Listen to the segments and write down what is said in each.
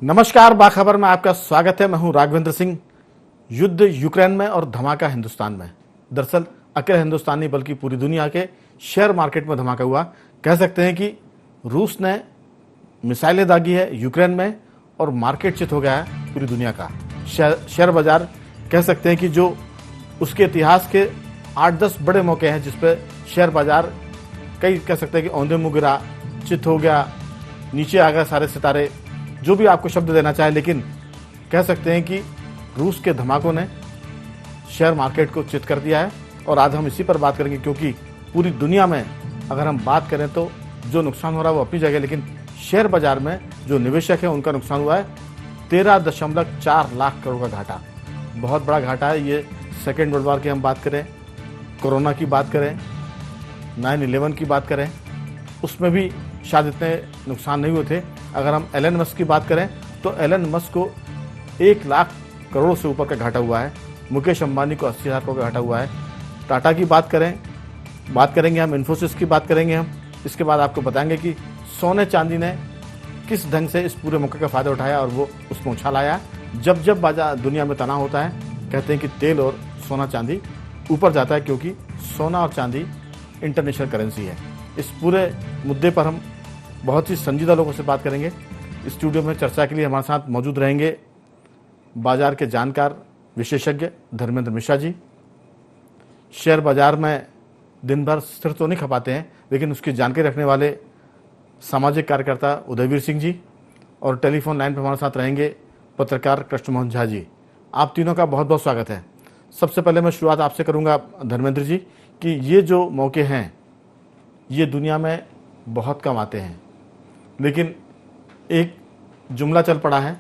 नमस्कार, बाखबर में आपका स्वागत है। मैं हूं राघवेंद्र सिंह। युद्ध यूक्रेन में और धमाका हिंदुस्तान में। दरअसल अकेले हिंदुस्तान नहीं बल्कि पूरी दुनिया के शेयर मार्केट में धमाका हुआ। कह सकते हैं कि रूस ने मिसाइलें दागी है यूक्रेन में और मार्केट चित हो गया है पूरी दुनिया का। शेयर बाजार कह सकते हैं कि जो उसके इतिहास के 8-10 बड़े मौके हैं जिसपे शेयर बाजार कई कह सकते हैं कि औंधे मुँह गिरा, चित हो गया, नीचे आ गए सारे सितारे, जो भी आपको शब्द देना चाहे, लेकिन कह सकते हैं कि रूस के धमाकों ने शेयर मार्केट को चित कर दिया है। और आज हम इसी पर बात करेंगे क्योंकि पूरी दुनिया में अगर हम बात करें तो जो नुकसान हो रहा है वो अपनी जगह, लेकिन शेयर बाजार में जो निवेशक है उनका नुकसान हुआ है 13.4 लाख करोड़ का घाटा। बहुत बड़ा घाटा है ये। सेकेंड वर्ल्ड वॉर की हम बात करें, कोरोना की बात करें, 9/11 की बात करें, उसमें भी शायद इतने नुकसान नहीं हुए थे। अगर हम एलन मस्क की बात करें तो एलन मस्क को 1 लाख करोड़ से ऊपर का घाटा हुआ है। मुकेश अंबानी को 80,000 करोड़ का घाटा हुआ है। टाटा की बात करेंगे हम, इन्फोसिस की बात करेंगे हम। इसके बाद आपको बताएंगे कि सोने चांदी ने किस ढंग से इस पूरे मौके का फायदा उठाया और वो उसमें उछाल आया। जब जब बाजार दुनिया में तनाव होता है कहते हैं कि तेल और सोना चांदी ऊपर जाता है क्योंकि सोना और चांदी इंटरनेशनल करेंसी है। इस पूरे मुद्दे पर हम बहुत ही संजीदा लोगों से बात करेंगे। स्टूडियो में चर्चा के लिए हमारे साथ मौजूद रहेंगे बाजार के जानकार विशेषज्ञ धर्मेंद्र मिश्रा जी। शेयर बाजार में दिन भर सिर तो नहीं खपाते हैं लेकिन उसकी जानकारी रखने वाले सामाजिक कार्यकर्ता उदयवीर सिंह जी, और टेलीफोन लाइन पर हमारे साथ रहेंगे पत्रकार कृष्णमोहन झा जी। आप तीनों का बहुत बहुत स्वागत है। सबसे पहले मैं शुरुआत आपसे करूंगा धर्मेंद्र जी कि ये जो मौके हैं ये दुनिया में बहुत कम आते हैं, लेकिन एक जुमला चल पड़ा है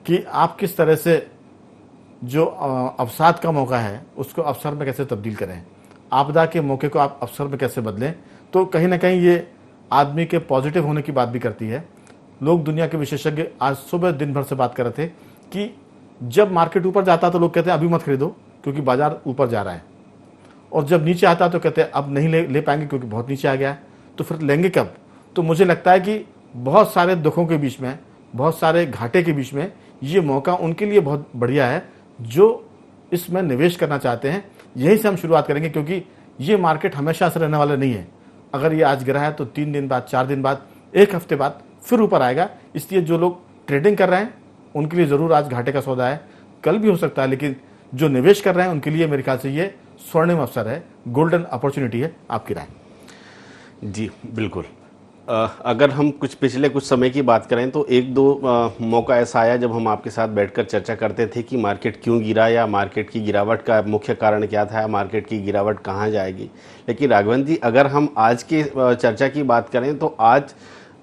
कि आप किस तरह से जो अवसाद का मौका है उसको अवसर में कैसे तब्दील करें, आपदा के मौके को आप अवसर में कैसे बदलें। तो कहीं ना कहीं ये आदमी के पॉजिटिव होने की बात भी करती है। लोग, दुनिया के विशेषज्ञ आज सुबह दिन भर से बात कर रहे थे कि जब मार्केट ऊपर जाता तो लोग कहते हैं अभी मत खरीदो क्योंकि बाजार ऊपर जा रहा है, और जब नीचे आता तो कहते हैं अब नहीं ले पाएंगे क्योंकि बहुत नीचे आ गया है, तो फिर लेंगे कब। तो मुझे लगता है कि बहुत सारे दुखों के बीच में, बहुत सारे घाटे के बीच में ये मौका उनके लिए बहुत बढ़िया है जो इसमें निवेश करना चाहते हैं। यही से हम शुरुआत करेंगे क्योंकि ये मार्केट हमेशा से रहने वाला नहीं है। अगर ये आज गिरा है तो 3 दिन बाद, 4 दिन बाद, 1 हफ्ते बाद फिर ऊपर आएगा। इसलिए जो लोग ट्रेडिंग कर रहे हैं उनके लिए ज़रूर आज घाटे का सौदा है, कल भी हो सकता है, लेकिन जो निवेश कर रहे हैं उनके लिए मेरे ख्याल से ये स्वर्णिम अवसर है, गोल्डन अपॉर्चुनिटी है। आपकी राय? जी बिल्कुल। अगर हम पिछले कुछ समय की बात करें तो 1-2 मौका ऐसा आया जब हम आपके साथ बैठकर चर्चा करते थे कि मार्केट क्यों गिरा या मार्केट की गिरावट का मुख्य कारण क्या था, मार्केट की गिरावट कहाँ जाएगी। लेकिन राघवेंद्र जी, अगर हम आज की चर्चा की बात करें तो आज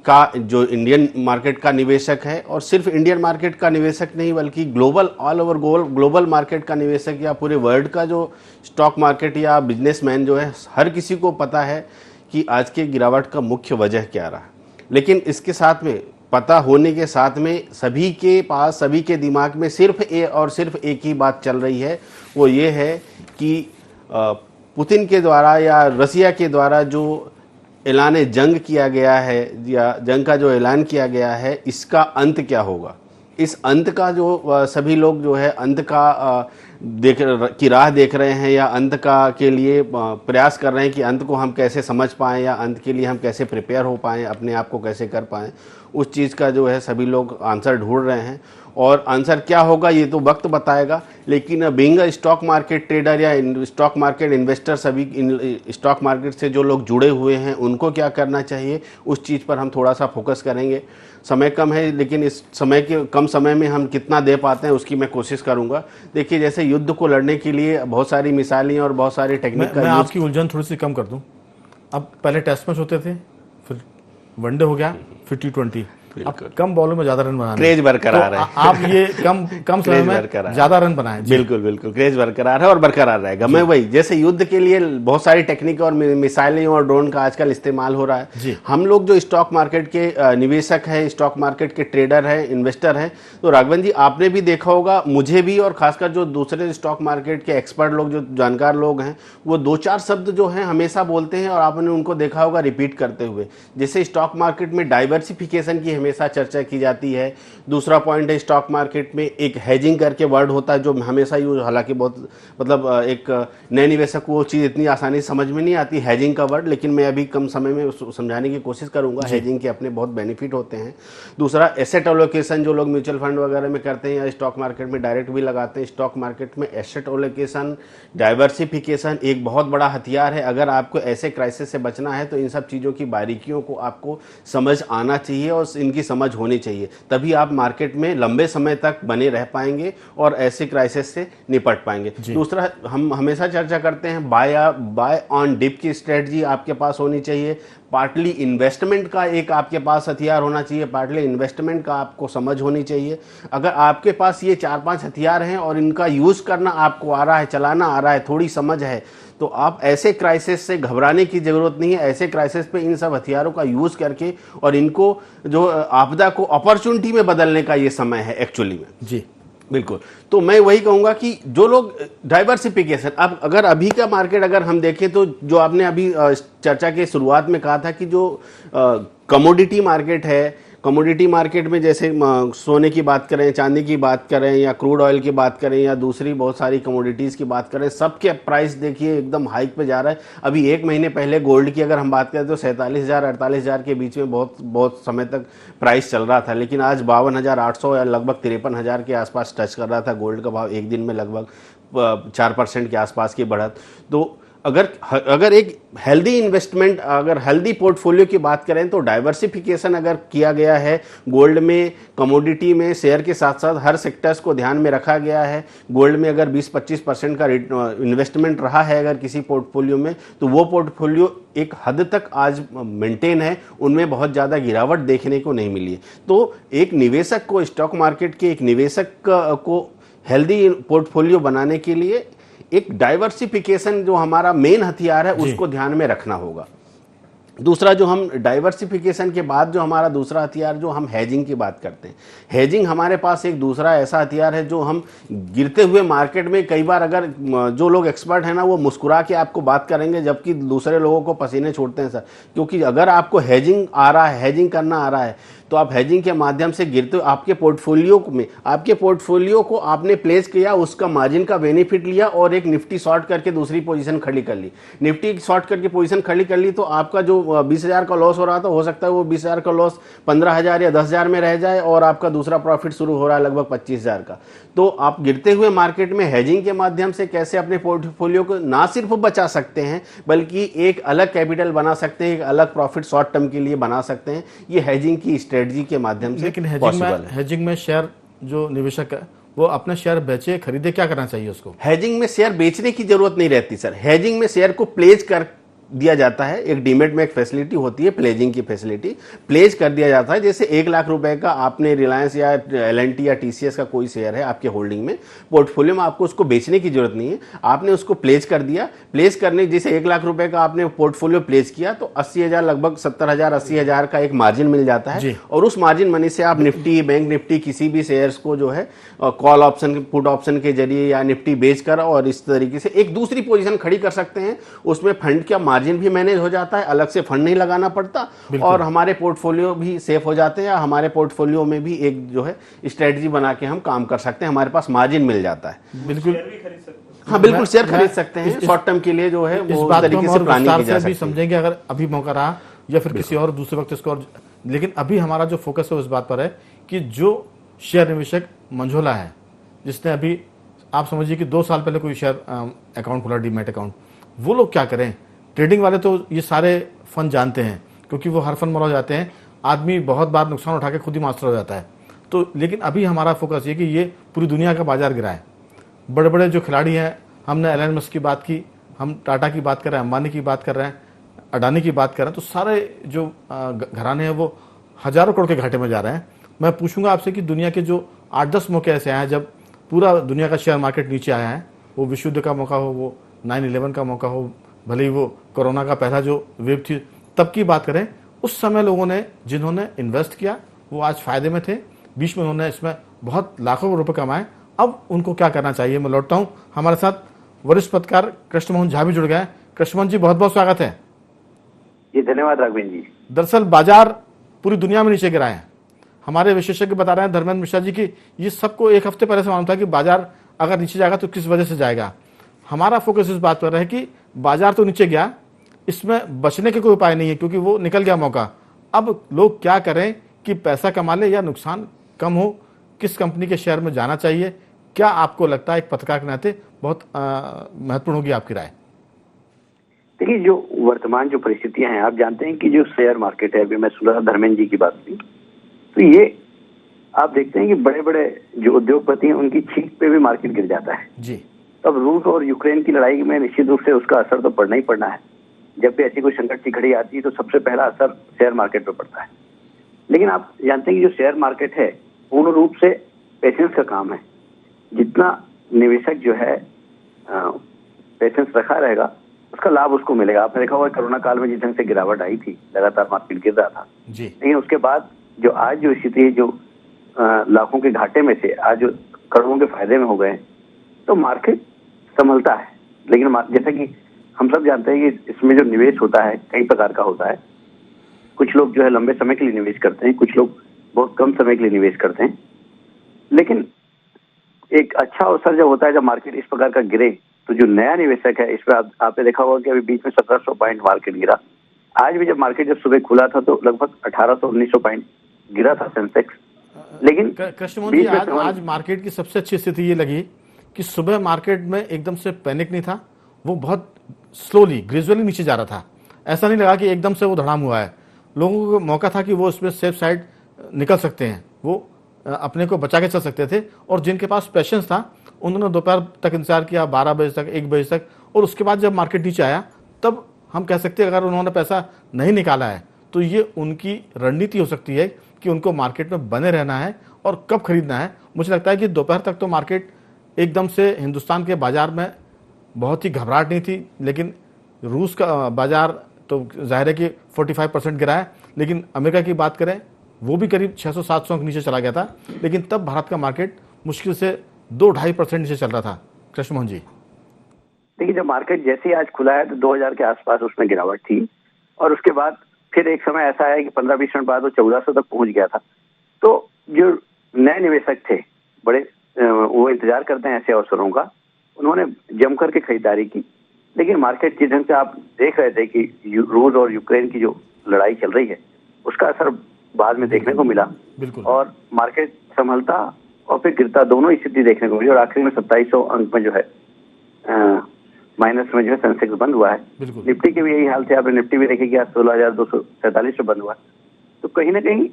का जो इंडियन मार्केट का निवेशक है, और सिर्फ इंडियन मार्केट का निवेशक नहीं बल्कि global, all over global market का निवेशक या पूरे वर्ल्ड का जो स्टॉक मार्केट या बिजनेसमैन जो है, हर किसी को पता है कि आज के गिरावट का मुख्य वजह क्या रहा। लेकिन इसके साथ में, पता होने के साथ में, सभी के पास, सभी के दिमाग में सिर्फ एक ही बात चल रही है, वो ये है कि पुतिन के द्वारा या रसिया के द्वारा जो ऐलान जंग किया गया है या जंग का जो ऐलान किया गया है, इसका अंत क्या होगा। इस अंत का जो सभी लोग जो है अंत का की राह देख रहे हैं या अंत का के लिए प्रयास कर रहे हैं कि अंत को हम कैसे समझ पाएँ या अंत के लिए हम कैसे प्रिपेयर हो पाएँ, अपने आप को कैसे कर पाएँ, उस चीज़ का जो है सभी लोग आंसर ढूंढ रहे हैं। और आंसर क्या होगा ये तो वक्त बताएगा। लेकिन being a stock market trader या स्टॉक मार्केट इन्वेस्टर, सभी स्टॉक मार्केट से जो लोग जुड़े हुए हैं उनको क्या करना चाहिए, उस चीज़ पर हम थोड़ा सा फोकस करेंगे। समय कम है लेकिन इस समय के कम समय में हम कितना दे पाते हैं उसकी मैं कोशिश करूंगा। देखिए, जैसे युद्ध को लड़ने के लिए बहुत सारी मिसाइलें और बहुत सारी टेक्निक मैं आपकी उलझन थोड़ी सी कम कर दूं। अब पहले टेस्ट मैच होते थे, फिर वनडे हो गया, फिर T20, अब कम बॉलों में ज्यादा रन बनाना, क्रेज बरकरार है। आप ये कम समय में ज्यादा रन बनाएं। बिल्कुल बिल्कुल, क्रेज बरकरार है और बरकरार रहेगा। मैं वही, जैसे युद्ध के लिए बहुत सारी टेक्निक और मिसाइलें और ड्रोन का आजकल इस्तेमाल हो रहा है। हम लोग जो स्टॉक मार्केट के निवेशक हैं, स्टॉक मार्केट के ट्रेडर हैं, इन्वेस्टर हैं, तो राघवन जी आपने भी देखा होगा, मुझे भी, और खासकर जो दूसरे स्टॉक मार्केट के एक्सपर्ट लोग, जो जानकार लोग हैं, वो 2-4 शब्द जो हैं हमेशा बोलते हैं और आपने उनको देखा होगा रिपीट करते हुए। जैसे स्टॉक मार्केट में डाइवर्सिफिकेशन की हमेशा चर्चा की जाती है। दूसरा पॉइंट है स्टॉक मार्केट में एक हेजिंग करके वर्ड होता है जो हमेशा यूज, हालांकि बहुत मतलब एक नए निवेशक को वो चीज़ इतनी आसानी से समझ में नहीं आती हेजिंग का वर्ड, लेकिन मैं अभी कम समय में समझाने की कोशिश करूंगा। हेजिंग के अपने बहुत बेनिफिट होते हैं। दूसरा एसेट एलोकेशन, जो लोग म्यूचुअल फंड वगैरह में करते हैं या स्टॉक मार्केट में डायरेक्ट भी लगाते हैं, स्टॉक मार्केट में एसेट एलोकेशन, डाइवर्सिफिकेशन एक बहुत बड़ा हथियार है। अगर आपको ऐसे क्राइसिस से बचना है तो इन सब चीज़ों की बारीकियों को आपको समझ आना चाहिए और इनकी समझ होनी चाहिए, तभी आप मार्केट में लंबे समय तक बने रह पाएंगे और ऐसे क्राइसिस से निपट पाएंगे। दूसरा, हम हमेशा चर्चा करते हैं बाय ऑन डिप की स्ट्रेटजी आपके पास होनी चाहिए। पार्टली इन्वेस्टमेंट का एक आपके पास हथियार होना चाहिए, पार्टली इन्वेस्टमेंट का आपको समझ होनी चाहिए। अगर आपके पास ये 4-5 हथियार हैं और इनका यूज़ करना आपको आ रहा है, चलाना आ रहा है, थोड़ी समझ है, तो आप ऐसे क्राइसिस से घबराने की ज़रूरत नहीं है। ऐसे क्राइसिस पे इन सब हथियारों का यूज़ करके और इनको जो आपदा को अपॉर्चुनिटी में बदलने का ये समय है एक्चुअली में। जी बिल्कुल। तो मैं वही कहूंगा कि जो लोग डाइवर्सिफिकेशन, अब अगर अभी का मार्केट अगर हम देखें तो जो आपने अभी चर्चा के शुरुआत में कहा था कि जो कमोडिटी मार्केट है, कमोडिटी मार्केट में जैसे सोने की बात करें, चांदी की बात करें या क्रूड ऑयल की बात करें या दूसरी बहुत सारी कमोडिटीज़ की बात करें, सबके प्राइस देखिए एकदम हाइक पे जा रहा है। अभी एक महीने पहले गोल्ड की अगर हम बात करें तो 47,000 48,000 के बीच में बहुत समय तक प्राइस चल रहा था, लेकिन आज 52,800 या लगभग 53,000 के आसपास टच कर रहा था गोल्ड का भाव। एक दिन में लगभग 4% के आसपास की बढ़त। तो अगर एक हेल्दी इन्वेस्टमेंट, अगर हेल्दी पोर्टफोलियो की बात करें तो डाइवर्सिफिकेशन अगर किया गया है, गोल्ड में, कमोडिटी में, शेयर के साथ साथ हर सेक्टर्स को ध्यान में रखा गया है। गोल्ड में अगर 20-25% का इन्वेस्टमेंट रहा है अगर किसी पोर्टफोलियो में, तो वो पोर्टफोलियो एक हद तक आज मेंटेन है, उनमें बहुत ज़्यादा गिरावट देखने को नहीं मिली है। तो एक निवेशक को, स्टॉक मार्केट के एक निवेशक को हेल्दी पोर्टफोलियो बनाने के लिए एक डाइवर्सिफिकेशन जो हमारा मेन हथियार है उसको ध्यान में रखना होगा। दूसरा, जो हम डाइवर्सिफिकेशन के बाद जो हमारा दूसरा हथियार, जो हम हेजिंग की बात करते हैं, हेजिंग हमारे पास एक दूसरा ऐसा हथियार है जो हम गिरते हुए मार्केट में कई बार, अगर जो लोग एक्सपर्ट हैं ना वो मुस्कुरा के आपको बात करेंगे जबकि दूसरे लोगों को पसीने छूटते हैं सर, क्योंकि अगर आपको हेजिंग आ रहा है, हेजिंग करना आ रहा है, तो आप हेजिंग के माध्यम से गिरते हुए आपके पोर्टफोलियो को आपने प्लेस किया, उसका मार्जिन का बेनिफिट लिया और एक निफ्टी शॉर्ट करके दूसरी पोजीशन खड़ी कर ली। निफ्टी शॉर्ट करके पोजीशन खड़ी कर ली तो आपका जो 20,000 का लॉस हो रहा था, हो सकता है वो 20,000 का लॉस 15,000 या 10,000 में रह जाए और आपका दूसरा प्रॉफिट शुरू हो रहा है लगभग 25,000 का। तो आप गिरते हुए मार्केट में हेजिंग के माध्यम से कैसे अपने पोर्टफोलियो को ना सिर्फ बचा सकते हैं बल्कि एक अलग कैपिटल बना सकते हैं, एक अलग प्रॉफिट शॉर्ट टर्म के लिए बना सकते हैं, ये हेजिंग की स्ट्रेटजी के माध्यम से। लेकिन हेजिंग में शेयर जो निवेशक है वो अपने शेयर बेचे खरीदे, क्या करना चाहिए उसको? हेजिंग में शेयर बेचने की जरूरत नहीं रहती सर। हेजिंग में शेयर को प्लेज कर दिया जाता है। एक डीमेट में एक फैसिलिटी होती है प्लेजिंग की फैसिलिटी, प्लेज कर दिया जाता है। जैसे 1 लाख रुपए का आपने रिलायंस या एल&टी या टीसीएस का कोई शेयर है आपके होल्डिंग में, पोर्टफोलियो में, आपको उसको बेचने की जरूरत नहीं है, आपने उसको प्लेज कर दिया। प्लेज करने, जैसे 1 लाख रुपए का आपने पोर्टफोलियो प्लेज किया तो 80,000 लगभग 70,000 80,000 का एक मार्जिन मिल जाता है और उस मार्जिन मनी से आप निफ्टी, बैंक निफ्टी, किसी भी शेयर्स को जो है कॉल ऑप्शन, पुट ऑप्शन के जरिए या निफ्टी बेचकर और इस तरीके से एक दूसरी पोजीशन खड़ी कर सकते हैं। उसमें फंड का मार्जिन भी मैनेज हो जाता है, अलग से फंड नहीं लगाना पड़ता और हमारे पोर्टफोलियो भी सेफ हो जाते हैं। या हमारे पोर्टफोलियो में भी एक जो है स्ट्रेटजी बना के हम काम कर सकते हैं, हमारे पास मार्जिन मिल जाता है। बिल्कुल, हाँ बिल्कुल, शेयर खरीद सकते हैं शॉर्ट टर्म के लिए, जो है वो तरीके से प्लानिंग की जा सकती है। समझेंगे अगर अभी मौका रहा या फिर किसी और दूसरे वक्त इसको और, लेकिन अभी हमारा जो फोकस है उस बात पर है कि जो शेयर निवेशक मंझोला है, जिसने अभी आप समझिए कि 2 साल पहले कोई शेयर अकाउंट खोला, डीमैट अकाउंट, वो लोग क्या करें? ट्रेडिंग वाले तो ये सारे फंड जानते हैं क्योंकि वो हर फंड में हो जाते हैं, आदमी बहुत बार नुकसान उठा के खुद ही मास्टर हो जाता है। तो लेकिन अभी हमारा फोकस ये कि ये पूरी दुनिया का बाजार गिरा है। बड़े बड़े जो खिलाड़ी हैं, हमने एलन मस्क की बात की, हम टाटा की बात कर रहे हैं, अंबानी की बात कर रहे हैं, अडानी की बात कर रहे हैं, तो सारे जो घराने हैं वो हजारों करोड़ के घाटे में जा रहे हैं। मैं पूछूंगा आपसे कि दुनिया के जो 8-10 मौके ऐसे आए हैं जब पूरा दुनिया का शेयर मार्केट नीचे आया है, वो विश्व युद्ध का मौका हो, वो 9/11 का मौका हो, भले ही वो कोरोना का पहला जो वेव थी तब की बात करें, उस समय लोगों ने जिन्होंने इन्वेस्ट किया वो आज फायदे में थे, बीच में उन्होंने इसमें बहुत लाखों रुपए कमाए। अब उनको क्या करना चाहिए? मैं लौटता हूं, हमारे साथ वरिष्ठ पत्रकार कृष्ण मोहन झा भी जुड़ गए। कृष्ण मोहन जी, बहुत बहुत स्वागत है। जी धन्यवाद राघवेंद्र जी। दरअसल बाजार पूरी दुनिया में नीचे गिरा है, हमारे विशेषज्ञ बता रहे हैं धर्मेंद्र मिश्रा जी की ये सबको एक हफ्ते पहले से मालूम था कि बाजार अगर नीचे जाएगा तो किस वजह से जाएगा। हमारा फोकस इस बात पर है कि बाजार तो नीचे गया, इसमें बचने के कोई उपाय नहीं है क्योंकि वो निकल गया मौका। अब लोग क्या करें कि पैसा कमा ले या नुकसान कम हो, किस कंपनी के शेयर में जाना चाहिए, क्या आपको लगता है एक पत्रकार के नाते बहुत महत्वपूर्ण होगी आपकी राय? देखिए, जो वर्तमान जो परिस्थितियां हैं, आप जानते हैं कि जो शेयर मार्केट है, अभी मैं सुन रहा धर्मेंद्र जी की बात हुई, तो ये आप देखते हैं कि बड़े बड़े जो उद्योगपति हैं उनकी छींक पे भी मार्केट गिर जाता है जी। तब रूस और यूक्रेन की लड़ाई में निश्चित रूप से उसका असर तो पड़ना ही पड़ना है। जब भी ऐसी कोई संकट की घड़ी आती है तो सबसे पहला असर शेयर मार्केट पर पड़ता है। लेकिन आप जानते हैं कि जो शेयर मार्केट है पूर्ण रूप से पेशेंस का काम है। जितना निवेशक जो है पेशेंस रखा रहेगा उसका लाभ उसको मिलेगा। आपने देखा होगा कोरोना काल में जिस ढंग से गिरावट आई थी, लगातार मार्केट गिर रहा था जी। लेकिन उसके बाद जो आज जो स्थिति है, जो लाखों के घाटे में से आज जो करोड़ों के फायदे में हो गए, तो मार्केट संभलता है। लेकिन जैसा कि हम सब जानते हैं कि इसमें जो निवेश होता है कई प्रकार का होता है। कुछ लोग जो है लंबे समय के लिए निवेश करते हैं, कुछ लोग बहुत कम समय के लिए निवेश करते हैं। लेकिन एक अच्छा अवसर जब होता है, जब मार्केट इस प्रकार का गिरे, तो जो नया निवेशक है, इस पर आपने देखा होगा कि अभी बीच में 1700 पॉइंट मार्केट गिरा। आज भी जब मार्केट जब सुबह खुला था तो लगभग 1800-1900 पॉइंट गिरा था सेंसेक्स। लेकिन कृष्णमोहन जी, आज मार्केट की सबसे अच्छी स्थिति ये लगी कि सुबह मार्केट में एकदम से पैनिक नहीं था, वो बहुत स्लोली ग्रेजुअली नीचे जा रहा था। ऐसा नहीं लगा कि एकदम से वो धड़ाम हुआ है। लोगों को मौका था कि वो उसमें सेफ साइड निकल सकते हैं, वो अपने को बचा के चल सकते थे। और जिनके पास पेशेंस था उन्होंने दोपहर तक इंतजार किया, 12 बजे तक, 1 बजे तक, और उसके बाद जब मार्केट नीचे आया तब हम कह सकते हैं अगर उन्होंने पैसा नहीं निकाला है तो ये उनकी रणनीति हो सकती है कि उनको मार्केट में बने रहना है और कब खरीदना है। मुझे लगता है कि दोपहर तक तो मार्केट एकदम से हिंदुस्तान के बाजार में बहुत ही घबराहट नहीं थी, लेकिन रूस का बाजार तो जाहिर है कि 45% गिरा है। लेकिन अमेरिका की बात करें वो भी करीब 600-700 के नीचे चला गया था, लेकिन तब भारत का मार्केट मुश्किल से 2-2.5% नीचे चल रहा था। कृष्णमोहन जी, देखिए, जब मार्केट जैसे ही आज खुला है तो 2000 के आसपास उसमें गिरावट थी और उसके बाद फिर एक समय ऐसा है कि 15-20 मिनट बाद वो 1400 तक पहुंच गया था। तो जो नए निवेशक थे बड़े, वो इंतजार करते हैं ऐसे अवसरों का, उन्होंने जम करके खरीदारी की। लेकिन मार्केट जिस ढंग से आप देख रहे थे कि रूस और यूक्रेन की जो लड़ाई चल रही है उसका असर बाद में देखने को मिला और मार्केट संभलता और फिर गिरता दोनों स्थिति देखने को मिली। और आखिरी में 2700 अंक में जो है माइनस में जो है सेंसेक्स बंद हुआ है। निफ्टी के भी यही हाल थे, आपने निफ्टी भी देखी कि आज 16,247 पे बंद हुआ। तो कहीं ना कहीं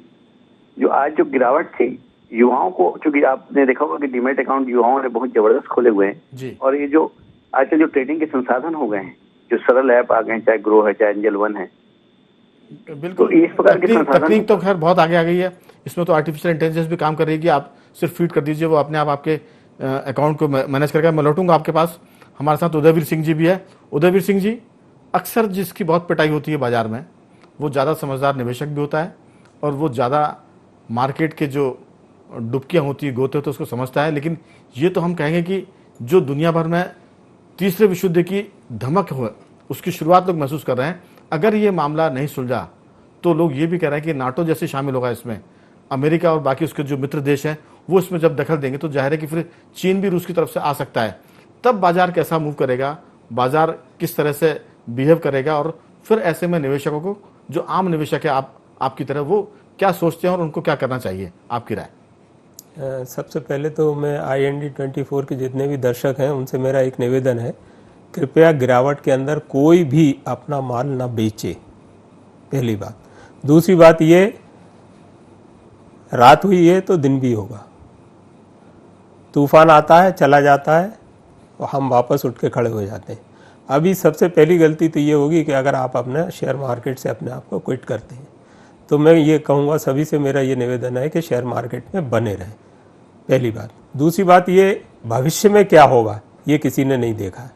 जो आज जो गिरावट थी युवाओं को, चूंकि आपने देखा होगा कि डीमैट अकाउंट युवाओं ने बहुत जबरदस्त खोले हुए हैं और ये जो आजकल जो ट्रेडिंग के संसाधन हो गए हैं, जो सरल ऐप आ गए हैं, चाहे ग्रो है चाहे एंजल वन है, बिल्कुल तो इस प्रकार के तकनीक तो खैर बहुत आगे आ गई है। इसमें तो आर्टिफिशियल इंटेलिजेंस भी काम कर रही है कि आप सिर्फ फीड कर दीजिए, वो अपने आप आपके अकाउंट को मैनेज करके। मैं लौटूंगा आपके पास, हमारे साथ उदयवीर सिंह जी भी है। उदयवीर सिंह जी, अक्सर जिसकी बहुत पिटाई होती है बाजार में वो ज़्यादा समझदार निवेशक भी होता है और वो ज़्यादा मार्केट के जो डुबकियाँ होती है, गोते होते, उसको समझता है। लेकिन ये तो हम कहेंगे कि जो दुनिया भर में तीसरे विश्व युद्ध की धमक हो उसकी शुरुआत लोग महसूस कर रहे हैं। अगर ये मामला नहीं सुलझा तो लोग ये भी कह रहे हैं कि नाटो जैसे शामिल होगा इसमें, अमेरिका और बाकी उसके जो मित्र देश हैं वो इसमें जब दखल देंगे तो जाहिर है कि फिर चीन भी रूस की तरफ से आ सकता है। तब बाजार कैसा मूव करेगा, बाजार किस तरह से बिहेव करेगा, और फिर ऐसे में निवेशकों को, जो आम निवेशक है आपकी तरह, वो क्या सोचते हैं और उनको क्या करना चाहिए, आपकी राय? सबसे पहले तो मैं IND24 के जितने भी दर्शक हैं उनसे मेरा एक निवेदन है, कृपया गिरावट के अंदर कोई भी अपना माल ना बेचे, पहली बात। दूसरी बात ये, रात हुई है तो दिन भी होगा, तूफान आता है चला जाता है और हम वापस उठ के खड़े हो जाते हैं। अभी सबसे पहली गलती तो ये होगी कि अगर आप अपने शेयर मार्केट से अपने आप को क्विट करते हैं, तो मैं ये कहूँगा सभी से, मेरा ये निवेदन है कि शेयर मार्केट में बने रहें, पहली बात। दूसरी बात ये, भविष्य में क्या होगा ये किसी ने नहीं देखा है।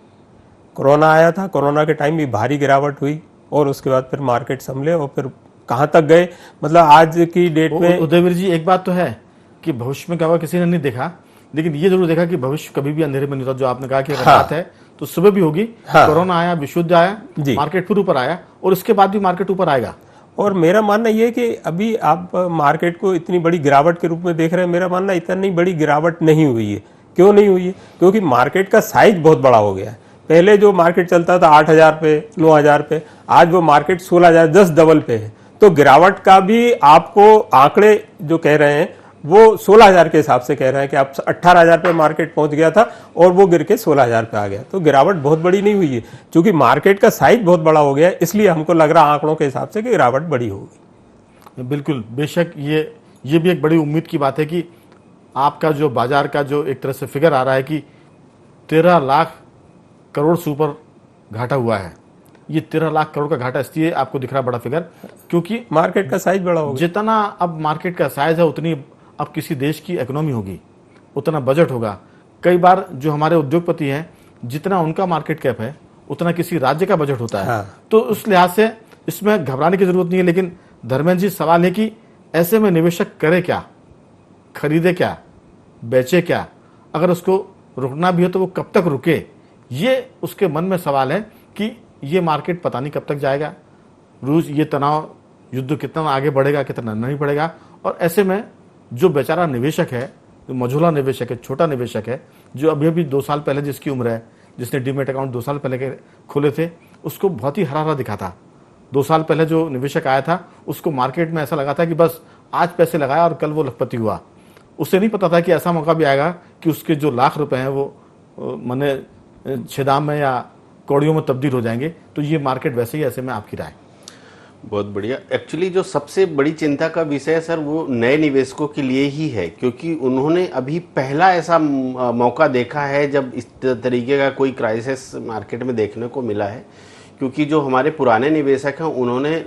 कोरोना आया था, कोरोना के टाइम भी भारी गिरावट हुई और उसके बाद फिर मार्केट संभले और फिर कहाँ तक गए, मतलब आज की डेट में। उदयवीर जी, एक बात तो है कि भविष्य में क्या होगा किसी ने नहीं देखा, लेकिन ये जरूर देखा कि भविष्य कभी भी अंधेरे में नहीं होता। जो आपने कहा कि अगर रात है तो सुबह भी होगी। कोरोना आया, विश्व युद्ध आया, मार्केट फिर ऊपर आया और उसके बाद भी मार्केट ऊपर आएगा। और मेरा मानना ये है कि अभी आप मार्केट को इतनी बड़ी गिरावट के रूप में देख रहे हैं, मेरा मानना इतनी बड़ी गिरावट नहीं हुई है। क्यों नहीं हुई है? क्योंकि मार्केट का साइज बहुत बड़ा हो गया है। पहले जो मार्केट चलता था 8,000 पे, 9,000 पे, आज वो मार्केट 16,000, 10 डबल पे है। तो गिरावट का भी आपको आंकड़े जो कह रहे हैं वो 16,000 के हिसाब से कह रहे हैं कि आप 18,000 पे मार्केट पहुंच गया था और वो गिर के 16,000 पे आ गया। तो गिरावट बहुत बड़ी नहीं हुई है, क्योंकि मार्केट का साइज बहुत बड़ा हो गया है, इसलिए हमको लग रहा आंकड़ों के हिसाब से कि गिरावट बड़ी होगी। बिल्कुल, बेशक ये भी एक बड़ी उम्मीद की बात है कि आपका जो बाजार का जो एक तरह से फिगर आ रहा है कि 13 लाख करोड़ से ऊपर घाटा हुआ है। ये 13 लाख करोड़ का घाटा इसलिए आपको दिख रहा बड़ा फिगर क्योंकि मार्केट का साइज बड़ा होगा। जितना अब मार्केट का साइज है उतनी अब किसी देश की इकोनॉमी होगी, उतना बजट होगा। कई बार जो हमारे उद्योगपति हैं, जितना उनका मार्केट कैप है उतना किसी राज्य का बजट होता है। हाँ। तो उस लिहाज से इसमें घबराने की जरूरत नहीं है। लेकिन धर्मेंद्र जी, सवाल है कि ऐसे में निवेशक करे क्या, खरीदे क्या, बेचे क्या? अगर उसको रुकना भी हो तो वो कब तक रुके? ये उसके मन में सवाल है कि ये मार्केट पता नहीं कब तक जाएगा, रूस ये तनाव युद्ध कितना आगे बढ़ेगा, कितना नहीं बढ़ेगा। और ऐसे में जो बेचारा निवेशक है, जो मझोला निवेशक है, छोटा निवेशक है, जो अभी अभी 2 साल पहले जिसकी उम्र है, जिसने डीमेट अकाउंट 2 साल पहले के खोले थे, उसको बहुत ही हरा हरा दिखा था। 2 साल पहले जो निवेशक आया था उसको मार्केट में ऐसा लगा था कि बस आज पैसे लगाया और कल वो लखपति हुआ। उसे नहीं पता था कि ऐसा मौका भी आएगा कि उसके जो लाख रुपए हैं वो मने छेदाम में या कौड़ियों में तब्दील हो जाएंगे। तो ये मार्केट वैसे ही, ऐसे में आपकी राय? बहुत बढ़िया। एक्चुअली जो सबसे बड़ी चिंता का विषय है सर, वो नए निवेशकों के लिए ही है, क्योंकि उन्होंने अभी पहला ऐसा मौका देखा है जब इस तरीके का कोई क्राइसिस मार्केट में देखने को मिला है। क्योंकि जो हमारे पुराने निवेशक हैं उन्होंने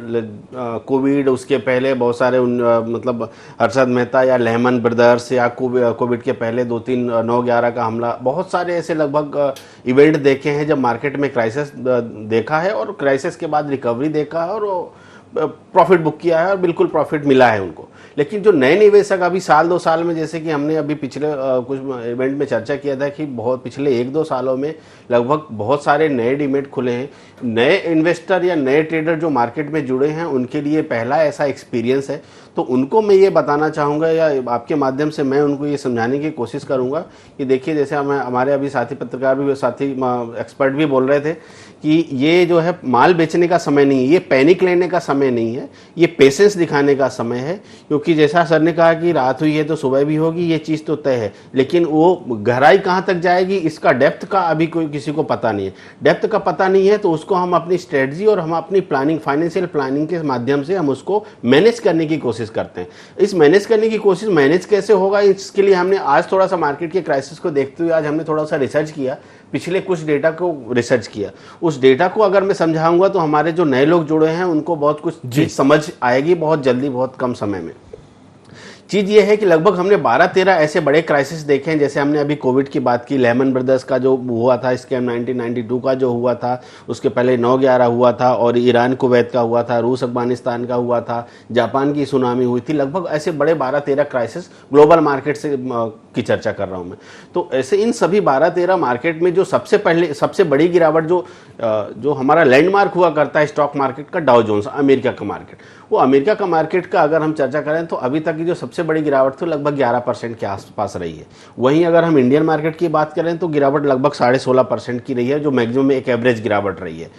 कोविड, उसके पहले बहुत सारे मतलब हर्षद मेहता या लेहमन ब्रदर्स, या कोविड के पहले 2-3 9/11 का हमला, बहुत सारे ऐसे लगभग इवेंट देखे हैं जब मार्केट में क्राइसिस देखा है और क्राइसिस के बाद रिकवरी देखा है और प्रॉफिट बुक किया है और बिल्कुल प्रॉफिट मिला है उनको। लेकिन जो नए निवेशक अभी 1-2 साल में, जैसे कि हमने अभी पिछले कुछ इवेंट में चर्चा किया था कि बहुत पिछले 1-2 सालों में लगभग बहुत सारे नए डीमेट खुले हैं। नए इन्वेस्टर या नए ट्रेडर जो मार्केट में जुड़े हैं उनके लिए पहला ऐसा एक्सपीरियंस है। तो उनको मैं ये बताना चाहूँगा, या आपके माध्यम से मैं उनको ये समझाने की कोशिश करूँगा कि देखिए, जैसे हमारे अभी साथी पत्रकार भी, साथी एक्सपर्ट भी बोल रहे थे कि ये जो है माल बेचने का समय नहीं है, ये पैनिक लेने का समय नहीं है, ये पेशेंस दिखाने का समय है। क्योंकि जैसा सर ने कहा कि रात हुई है तो सुबह भी होगी, ये चीज़ तो तय है, लेकिन वो गहराई कहाँ तक जाएगी, इसका डेप्थ का अभी कोई किसी को पता नहीं है। डेप्थ का पता नहीं है तो उसको हम अपनी स्ट्रेटजी और हम अपनी प्लानिंग, फाइनेंशियल प्लानिंग के माध्यम से हम उसको मैनेज करने की कोशिश करते हैं। इस मैनेज करने की कोशिश मैनेज कैसे होगा, इसके लिए हमने आज थोड़ा सा मार्केट के क्राइसिस को देखते हुए आज हमने थोड़ा सा रिसर्च किया, पिछले कुछ डेटा को रिसर्च किया। उस डेटा को अगर मैं समझाऊंगा तो हमारे जो नए लोग जुड़े हैं उनको बहुत कुछ चीज समझ आएगी बहुत जल्दी, बहुत कम समय में। चीज़ ये है कि लगभग हमने 12-13 ऐसे बड़े क्राइसिस देखे हैं। जैसे हमने अभी कोविड की बात की, लेहमन ब्रदर्स का जो हुआ था स्कैम, 1992 का जो हुआ था, उसके पहले 9/11 हुआ था, और ईरान कुवैत का हुआ था, रूस अफगानिस्तान का हुआ था, जापान की सुनामी हुई थी। लगभग ऐसे बड़े 12-13 क्राइसिस ग्लोबल मार्केट से की चर्चा कर रहा हूँ मैं। तो ऐसे इन सभी 12-13 मार्केट में जो सबसे बड़ी गिरावट जो हमारा लैंडमार्क हुआ करता है स्टॉक मार्केट का, डाउ जोन्स, अमेरिका का मार्केट, वो अमेरिका का मार्केट का अगर हम चर्चा करें तो अभी तक की जो सबसे बड़ी गिरावट थी लगभग 11% के आसपास रही है। वहीं अगर हम इंडियन मार्केट की बात करें तो गिरावट लगभग 16.5% की रही है, जो मैक्सिमम एक एवरेज गिरावट रही है।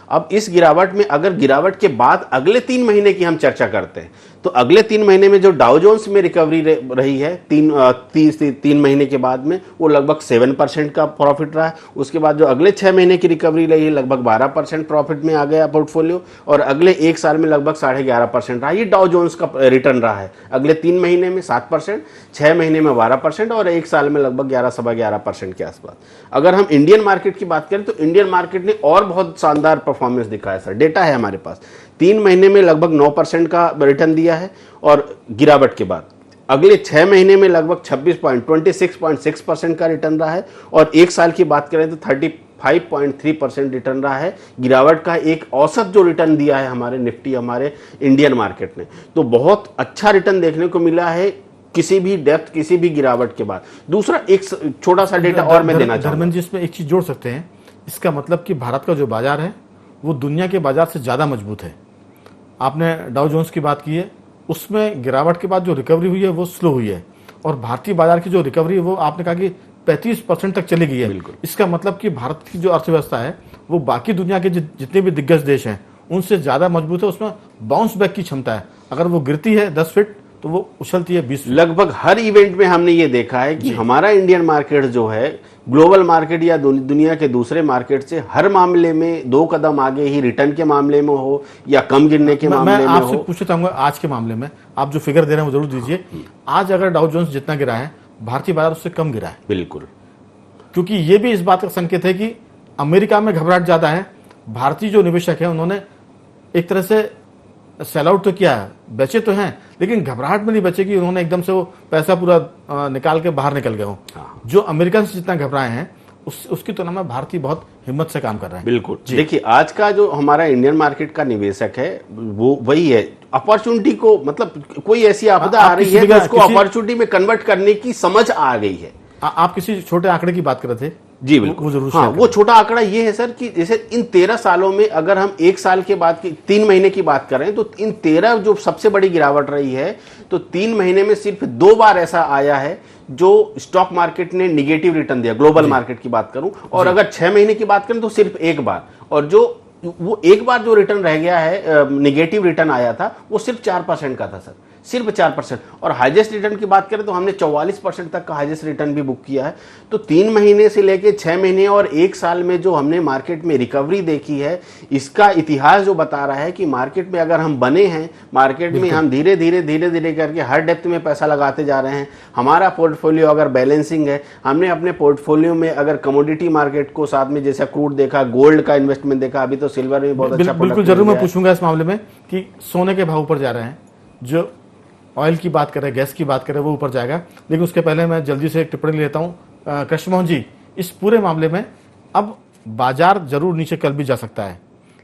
अब इस गिरावट में अगर गिरावट के बाद अगले 3 महीने की हम चर्चा करते हैं तो अगले 3 महीने में जो डाउ जोन्स में रिकवरी रही है 3 महीने के बाद में, वो लगभग 7% का प्रॉफिट रहा है। उसके बाद जो अगले 6 महीने की रिकवरी रही है लगभग 12% प्रॉफिट में आ गया पोर्टफोलियो, और अगले 1 साल में लगभग 11.5% रहा। ये डाउ जोन्स का रिटर्न रहा है। अगले 3 महीने में 7%, 6 महीने में 12% और 1 साल में लगभग 11-11.5% के आसपास। अगर हम इंडियन मार्केट की बात करें तो इंडियन मार्केट ने और बहुत शानदार परफॉर्मेंस दिखाया सर। डेटा है हमारे पास, 3 महीने में लगभग 9% का रिटर्न दिया है, और गिरावट के बाद अगले 6 महीने में लगभग 26.6% का रिटर्न रहा है, और 1 साल की बात करें तो 35.3% रिटर्न रहा है। गिरावट का एक औसत जो रिटर्न दिया है हमारे निफ्टी, हमारे इंडियन मार्केट ने, तो बहुत अच्छा रिटर्न देखने को मिला है किसी भी डेप्थ, किसी भी गिरावट के बाद। दूसरा एक छोटा सा डेटा और मैं देना चाहूँगा धर्मेंद्र जी, इसमें एक चीज जोड़ सकते हैं। इसका मतलब कि भारत का जो बाजार है वो दुनिया के बाजार से ज्यादा मजबूत है। आपने डाउ जोन्स की बात की है, उसमें गिरावट के बाद जो रिकवरी हुई है वो स्लो हुई है, और भारतीय बाजार की जो रिकवरी है वो आपने कहा कि 35% तक चली गई है। इसका मतलब कि भारत की जो अर्थव्यवस्था है वो बाकी दुनिया के जितने भी दिग्गज देश हैं उनसे ज्यादा मजबूत है, उसमें बाउंस बैक की क्षमता है। अगर वो गिरती है 10 फीट तो वो उछलती है 20 फीट। लगभग हर इवेंट में हमने ये देखा है कि हमारा इंडियन मार्केट जो है ग्लोबल मार्केट या दुनिया के दूसरे मार्केट से हर मामले में 2 कदम आगे ही, रिटर्न के मामले में हो या कम गिरने के मामले में हो। मैं आपसे पूछना चाहूंगा आज के मामले में आप जो फिगर दे रहे हैं वो जरूर दीजिए। आज अगर डाउ जोन्स जितना गिरा है भारतीय बाजार उससे कम गिरा है। बिल्कुल, क्योंकि ये भी इस बात का संकेत है कि अमेरिका में घबराहट ज्यादा है, भारतीय जो निवेशक है उन्होंने एक तरह से सेल आउट तो किया है, बेचे तो हैं, लेकिन घबराहट में नहीं बचे कि उन्होंने एकदम से वो पैसा पूरा निकाल के बाहर निकल गए हो। जो अमेरिका से जितना घबराए हैं उसकी तुलना में भारतीय बहुत हिम्मत से काम कर रहे हैं। बिल्कुल, देखिए आज का जो हमारा इंडियन मार्केट का निवेशक है वो वही है, अपॉर्चुनिटी को, मतलब कोई ऐसी आपदा आ रही है तो उसको अपॉर्चुनिटी में कन्वर्ट करने की समझ आ गई है। आप किसी छोटे आंकड़े की बात कर रहे थे? जी बिल्कुल, वो छोटा आंकड़ा ये है सर कि जैसे इन 13 सालों में अगर हम 1 साल के बाद की 3 महीने की बात करें तो इन 13 जो सबसे बड़ी गिरावट रही है, तो 3 महीने में सिर्फ 2 बार ऐसा आया है जो स्टॉक मार्केट ने निगेटिव रिटर्न दिया, ग्लोबल मार्केट की बात करूं, और अगर 6 महीने की बात करें तो सिर्फ 1 बार, और जो वो 1 बार जो रिटर्न रह गया है, निगेटिव रिटर्न आया था, वो सिर्फ 4% का था सर, सिर्फ 4%। और हाईएस्ट रिटर्न की बात करें तो हमने 44% तक का हाईएस्ट रिटर्न भी बुक किया है। तो 3 महीने से लेके 6 महीने और 1 साल में जो हमने मार्केट में रिकवरी देखी है, इसका इतिहास जो बता रहा है कि मार्केट में अगर हम बने हैं, मार्केट में हम धीरे धीरे करके हर डेप्थ में पैसा लगाते जा रहे हैं। हमारा पोर्टफोलियो अगर बैलेंसिंग है, हमने अपने पोर्टफोलियो में अगर कमोडिटी मार्केट को साथ में, जैसा क्रूड देखा, गोल्ड का इन्वेस्टमेंट देखा, अभी तो सिल्वर में बहुत अच्छा, बिल्कुल जरूर मैं पूछूंगा इस मामले में कि सोने के भाव ऊपर जा रहे हैं, जो ऑयल की बात करें, गैस की बात करें, वो ऊपर जाएगा, लेकिन उसके पहले मैं जल्दी से एक टिप्पणी लेता हूं। कृष्ण मोहन जी, इस पूरे मामले में अब बाजार जरूर नीचे कल भी जा सकता है,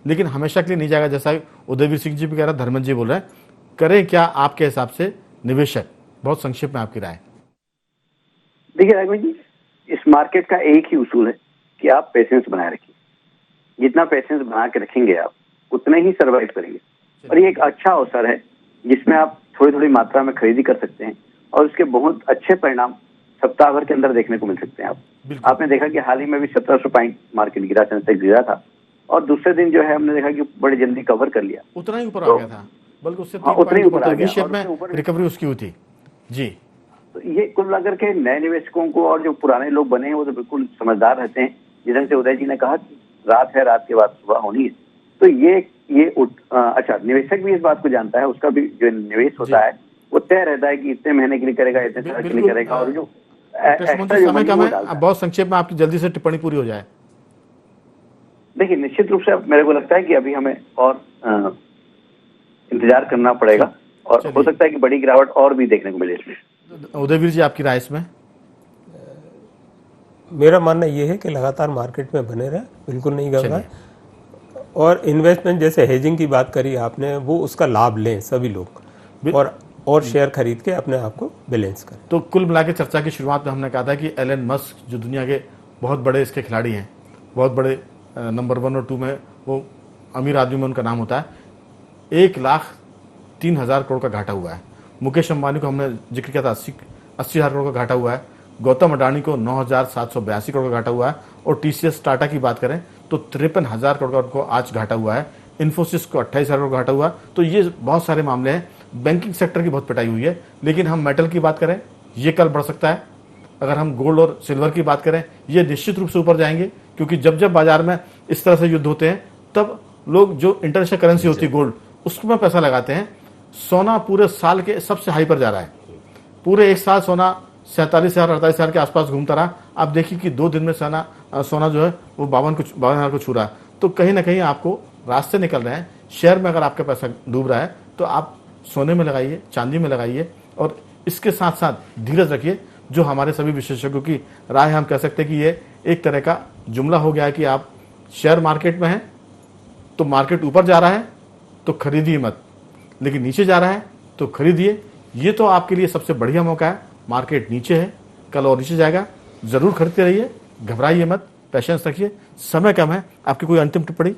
लेकिन हमेशा के लिए नहीं जाएगा, जैसा उदयवीर सिंह जी भी कह रहे हैं, धर्मेंद्र जी बोल रहे हैं। करें क्या आपके हिसाब से निवेशक? बहुत संक्षिप्त में आपकी राय। देखिए राघव जी, इस मार्केट का एक ही उसूल है कि आप पेशेंस बनाए रखिए। जितना पेशेंस बना के रखेंगे आप, उतने ही सर्वाइव करेंगे। और ये एक अच्छा अवसर है जिसमें आप थोड़ी थोड़ी मात्रा में खरीदी कर सकते हैं और उसके बहुत अच्छे परिणाम सप्ताह भर के अंदर देखने को मिल सकते हैं। आपने देखा कि हाल ही में भी 1700 पॉइंट मार्केट गिरा, सेंसेक्स गिरा था, और दूसरे दिन जो है हमने देखा कि बड़े जल्दी कवर कर लिया, उतना ही ऊपर आ गया था, बल्कि उससे उतना ही ऊपर आ गया, शेप में रिकवरी उसकी हुई थी। जी, तो ये कुल मिलाकर के नए निवेशकों को और जो पुराने लोग बने हैं वो तो बिल्कुल समझदार रहते हैं। जिस ढंग से उदय जी ने कहा रात है, रात के बाद सुबह होनी है, तो ये अच्छा, निवेशक भी इस बात को जानता है, उसका भी जो निवेश होता है वो तय रहता है कि इतने महीने के लिए करेगा, इतने साल के लिए करेगा। और जो समय कम है, बहुत संक्षेप में आपकी जल्दी से टिप्पणी पूरी हो जाए। देखिए, निश्चित रूप से मेरे को लगता है कि अभी हमें और इंतजार करना पड़ेगा, और हो सकता है कि बड़ी गिरावट और भी देखने को मिले इसमें। उदयवीर जी, आपकी राय इसमें? मेरा मानना यह है कि लगातार मार्केट में बने रहे, बिल्कुल नहीं घबराए, और इन्वेस्टमेंट जैसे हेजिंग की बात करी आपने, वो उसका लाभ लें सभी लोग, और शेयर खरीद के अपने आप को बैलेंस करें। तो कुल मिला के चर्चा की शुरुआत में हमने कहा था कि एलन मस्क जो दुनिया के बहुत बड़े इसके खिलाड़ी हैं, बहुत बड़े नंबर 1 और 2 में वो अमीर आदमी में उनका नाम होता है, 1,03,000 करोड़ का घाटा हुआ है। मुकेश अंबानी को हमने जिक्र किया था 80,000 करोड़ का घाटा हुआ है। गौतम अडानी को 9,782 करोड़ का घाटा हुआ है, और टीसीएस टाटा की बात करें तो 53,000 करोड़ का उनको आज घाटा हुआ है। इन्फोसिस को 28,000 करोड़ का घाटा हुआ। तो ये बहुत सारे मामले हैं। बैंकिंग सेक्टर की बहुत पिटाई हुई है। लेकिन हम मेटल की बात करें, ये कल बढ़ सकता है। अगर हम गोल्ड और सिल्वर की बात करें, ये निश्चित रूप से ऊपर जाएंगे, क्योंकि जब जब बाजार में इस तरह से युद्ध होते हैं तब लोग जो इंटरनेशनल करेंसी होती है गोल्ड, उसमें पैसा लगाते हैं। सोना पूरे साल के सबसे हाई पर जा रहा है। पूरे एक साल सोना 47,000 48,000 के आसपास घूमता रहा। आप देखिए कि 2 दिन में सोना जो है वो 52,000 को छू रहा है। तो कहीं ना कहीं आपको रास्ते निकल रहे हैं। शेयर में अगर आपका पैसा डूब रहा है तो आप सोने में लगाइए, चांदी में लगाइए, और इसके साथ साथ धीरज रखिए। जो हमारे सभी विशेषज्ञों की राय, हम कह सकते हैं कि ये एक तरह का जुमला हो गया है कि आप शेयर मार्केट में हैं तो मार्केट ऊपर जा रहा है तो खरीदिए मत, लेकिन नीचे जा रहा है तो खरीदिए। ये तो आपके लिए सबसे बढ़िया मौका है। मार्केट नीचे है, कल और नीचे जाएगा, जरूर खरीदते रहिए, घबराइए मत। पेशेंस रखिए, समय कम है। आपकी कोई अंतिम टिप्पणी?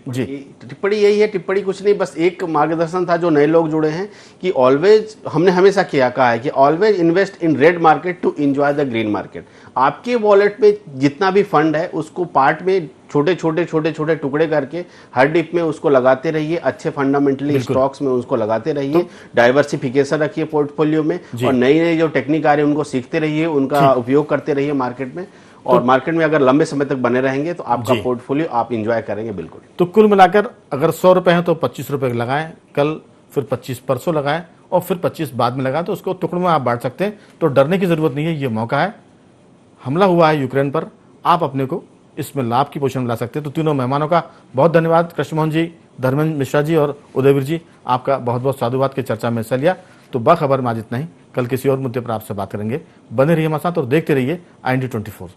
जी, टिप्पणी यही है, टिप्पणी कुछ नहीं, बस एक मार्गदर्शन था जो नए लोग जुड़े हैं कि ऑलवेज, हमने हमेशा कहा है कि always invest in red market to enjoy the green market. आपके वॉलेट में जितना भी फंड है उसको पार्ट में छोटे छोटे टुकड़े करके हर डिप में उसको लगाते रहिए, अच्छे फंडामेंटली स्टॉक्स में उसको लगाते रहिए, डाइवर्सिफिकेशन रखिए पोर्टफोलियो में, और नई नई जो टेक्निक आ रही है उनको सीखते रहिए, उनका उपयोग करते रहिए मार्केट में, और मार्केट में अगर लंबे समय तक बने रहेंगे तो आपका पोर्टफोलियो आप एंजॉय करेंगे बिल्कुल। तो कुल मिलाकर अगर 100 रुपए हैं तो 25 रुपए लगाएं कल, फिर 25 परसों लगाएं, और फिर 25 बाद में लगाएं, तो उसको टुकड़ों में आप बांट सकते हैं। तो डरने की जरूरत नहीं है, ये मौका है। हमला हुआ है यूक्रेन पर, आप अपने को इसमें लाभ की पोजीशन में ला सकते हैं। तो तीनों मेहमानों का बहुत धन्यवाद, कृष्ण मोहन जी, धर्मेंद्र मिश्रा जी और उदयवीर जी, आपका बहुत बहुत साधुवाद की चर्चा में हिस्सा लिया। तो बाखबर में आज इतना ही, कल किसी और मुद्दे पर आपसे बात करेंगे। बने रहिए हमारे साथ और देखते रहिए IND 24।